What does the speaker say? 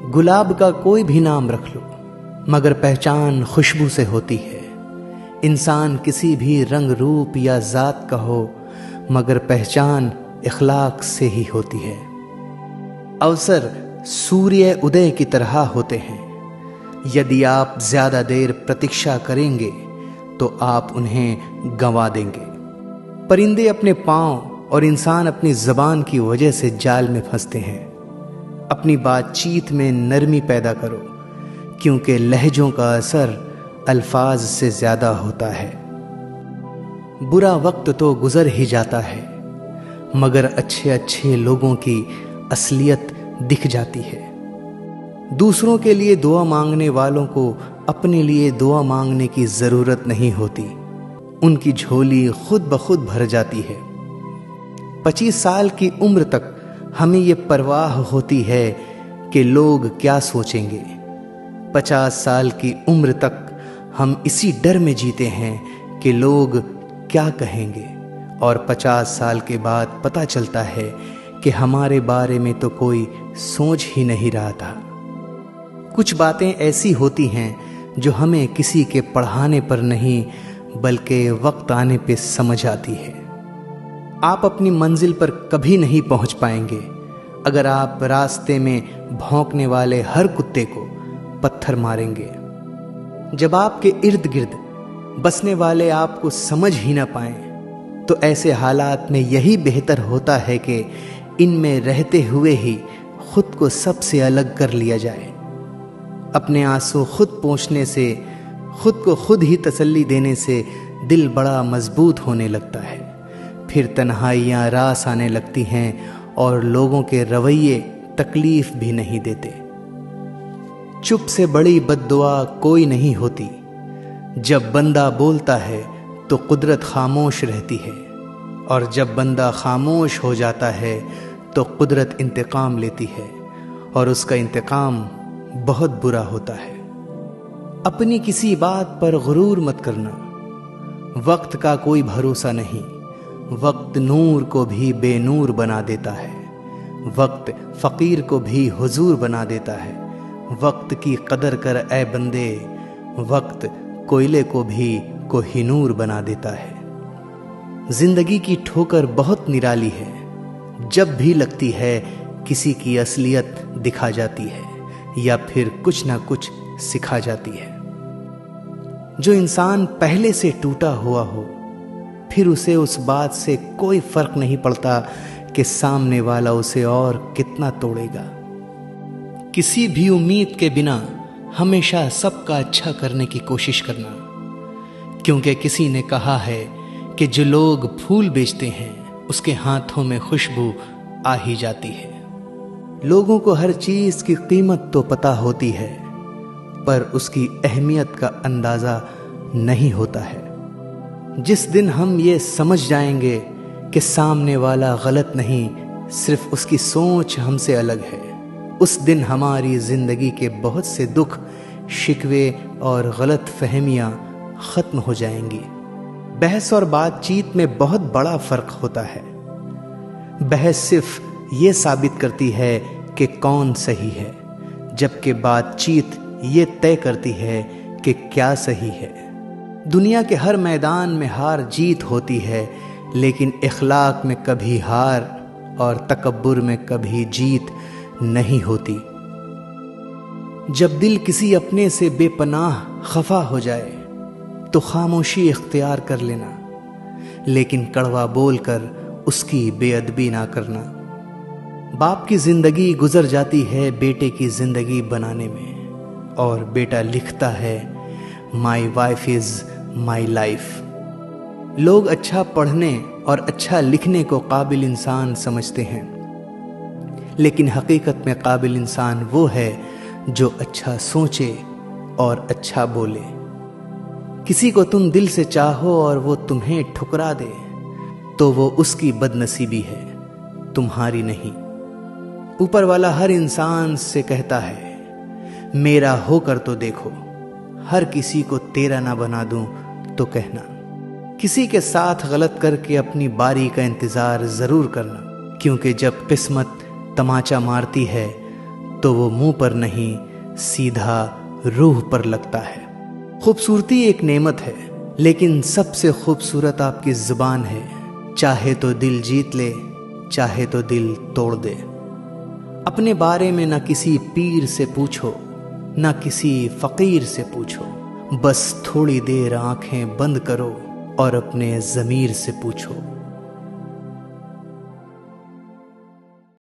गुलाब का कोई भी नाम रख लो, मगर पहचान खुशबू से होती है। इंसान किसी भी रंग रूप या जात का हो, मगर पहचान इखलाक से ही होती है। अवसर सूर्य उदय की तरह होते हैं। यदि आप ज्यादा देर प्रतीक्षा करेंगे तो आप उन्हें गंवा देंगे। परिंदे अपने पांव और इंसान अपनी जबान की वजह से जाल में फंसते हैं। अपनी बातचीत में नरमी पैदा करो, क्योंकि लहजों का असर अल्फाज से ज्यादा होता है। बुरा वक्त तो गुजर ही जाता है, मगर अच्छे अच्छे लोगों की असलियत दिख जाती है। दूसरों के लिए दुआ मांगने वालों को अपने लिए दुआ मांगने की जरूरत नहीं होती। उनकी झोली खुद ब खुद भर जाती है। 25 साल की उम्र तक हमें ये परवाह होती है कि लोग क्या सोचेंगे। 50 साल की उम्र तक हम इसी डर में जीते हैं कि लोग क्या कहेंगे, और 50 साल के बाद पता चलता है कि हमारे बारे में तो कोई सोच ही नहीं रहा था। कुछ बातें ऐसी होती हैं जो हमें किसी के पढ़ाने पर नहीं, बल्कि वक्त आने पे समझ आती है। आप अपनी मंजिल पर कभी नहीं पहुंच पाएंगे अगर आप रास्ते में भौंकने वाले हर कुत्ते को पत्थर मारेंगे। जब आपके इर्द गिर्द बसने वाले आपको समझ ही ना पाएं, तो ऐसे हालात में यही बेहतर होता है कि इनमें रहते हुए ही खुद को सबसे अलग कर लिया जाए। अपने आंसू खुद पोंछने से, खुद को खुद ही तसल्ली देने से दिल बड़ा मजबूत होने लगता है। फिर तन्हाइयाँ रास आने लगती हैं और लोगों के रवैये तकलीफ भी नहीं देते। चुप से बड़ी बद्दुआ कोई नहीं होती। जब बंदा बोलता है तो कुदरत खामोश रहती है, और जब बंदा खामोश हो जाता है तो कुदरत इंतकाम लेती है, और उसका इंतकाम बहुत बुरा होता है। अपनी किसी बात पर गुरूर मत करना। वक्त का कोई भरोसा नहीं। वक्त नूर को भी बेनूर बना देता है। वक्त फकीर को भी हुजूर बना देता है। वक्त की कदर कर ए बंदे, वक्त कोयले को भी कोहिनूर बना देता है। जिंदगी की ठोकर बहुत निराली है। जब भी लगती है किसी की असलियत दिखा जाती है, या फिर कुछ ना कुछ सिखा जाती है। जो इंसान पहले से टूटा हुआ हो, फिर उसे उस बात से कोई फर्क नहीं पड़ता कि सामने वाला उसे और कितना तोड़ेगा। किसी भी उम्मीद के बिना हमेशा सबका अच्छा करने की कोशिश करना, क्योंकि किसी ने कहा है कि जो लोग फूल बेचते हैं उसके हाथों में खुशबू आ ही जाती है। लोगों को हर चीज की कीमत तो पता होती है, पर उसकी अहमियत का अंदाजा नहीं होता है। जिस दिन हम ये समझ जाएंगे कि सामने वाला गलत नहीं, सिर्फ उसकी सोच हमसे अलग है, उस दिन हमारी जिंदगी के बहुत से दुख, शिकवे और गलत फहमियां खत्म हो जाएंगी। बहस और बातचीत में बहुत बड़ा फर्क होता है। बहस सिर्फ ये साबित करती है कि कौन सही है, जबकि बातचीत ये तय करती है कि क्या सही है। दुनिया के हर मैदान में हार जीत होती है, लेकिन इखलाक में कभी हार और तकब्बुर में कभी जीत नहीं होती। जब दिल किसी अपने से बेपनाह खफा हो जाए तो खामोशी इख्तियार कर लेना, लेकिन कड़वा बोलकर उसकी बेअदबी ना करना। बाप की जिंदगी गुजर जाती है बेटे की जिंदगी बनाने में, और बेटा लिखता है my wife is my life. लोग अच्छा पढ़ने और अच्छा लिखने को काबिल इंसान समझते हैं, लेकिन हकीकत में काबिल इंसान वो है जो अच्छा सोचे और अच्छा बोले। किसी को तुम दिल से चाहो और वो तुम्हें ठुकरा दे तो वो उसकी बदनसीबी है, तुम्हारी नहीं। ऊपर वाला हर इंसान से कहता है मेरा होकर तो देखो, हर किसी को तेरा ना बना दूं तो कहना। किसी के साथ गलत करके अपनी बारी का इंतजार जरूर करना, क्योंकि जब किस्मत तमाचा मारती है तो वो मुंह पर नहीं सीधा रूह पर लगता है। खूबसूरती एक नेमत है, लेकिन सबसे खूबसूरत आपकी जुबान है। चाहे तो दिल जीत ले, चाहे तो दिल तोड़ दे। अपने बारे में न किसी पीर से पूछो, न किसी फकीर से पूछो। बस थोड़ी देर आंखें बंद करो और अपने ज़मीर से पूछो।